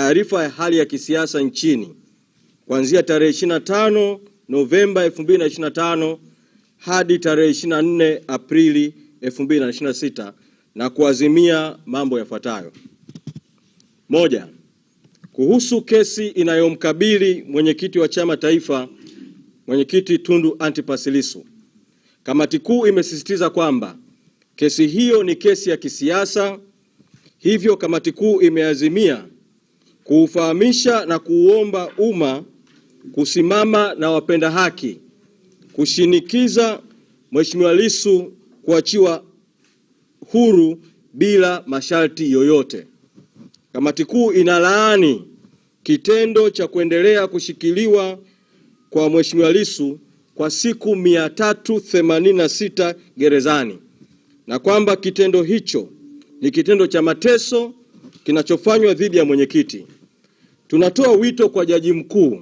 Taarifa ya hali ya kisiasa nchini kuanzia tarehe 25 Novemba 2025 hadi tarehe 24 Aprili 2026 na kuazimia mambo yafuatayo. Moja, kuhusu kesi inayomkabili mwenyekiti wa chama taifa, Mwenyekiti Tundu Antipas Lissu. Kamati kuu imesisitiza kwamba kesi hiyo ni kesi ya kisiasa, hivyo kamati kuu imeazimia kuufahamisha na kuuomba umma kusimama na wapenda haki kushinikiza Mheshimiwa Lissu kuachiwa huru bila masharti yoyote. Kamati kuu inalaani kitendo cha kuendelea kushikiliwa kwa Mheshimiwa Lissu kwa siku 386 gerezani na kwamba kitendo hicho ni kitendo cha mateso kinachofanywa dhidi ya mwenyekiti. Tunatoa wito kwa Jaji Mkuu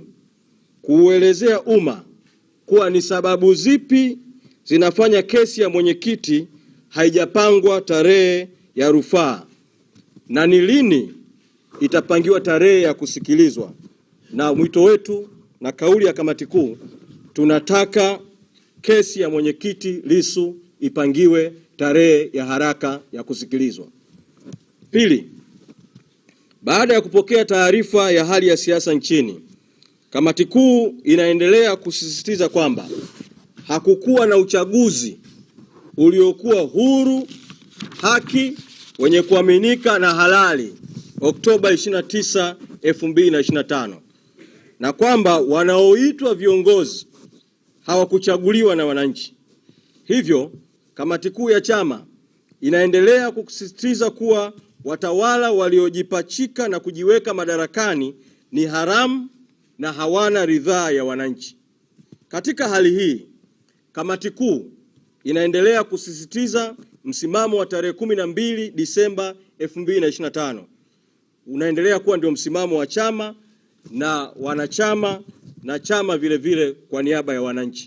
kuuelezea umma kuwa ni sababu zipi zinafanya kesi ya mwenyekiti haijapangwa tarehe ya rufaa na ni lini itapangiwa tarehe ya kusikilizwa. Na mwito wetu na kauli ya kamati kuu, tunataka kesi ya mwenyekiti Lissu ipangiwe tarehe ya haraka ya kusikilizwa. Pili, baada ya kupokea taarifa ya hali ya siasa nchini, kamati kuu inaendelea kusisitiza kwamba hakukuwa na uchaguzi uliokuwa huru, haki, wenye kuaminika na halali Oktoba 29, 2025 na kwamba wanaoitwa viongozi hawakuchaguliwa na wananchi. Hivyo, kamati kuu ya chama inaendelea kusisitiza kuwa watawala waliojipachika na kujiweka madarakani ni haramu na hawana ridhaa ya wananchi. Katika hali hii, kamati kuu inaendelea kusisitiza msimamo wa tarehe 12 Disemba 2025 unaendelea kuwa ndio msimamo wa chama na wanachama na chama vile vile kwa niaba ya wananchi.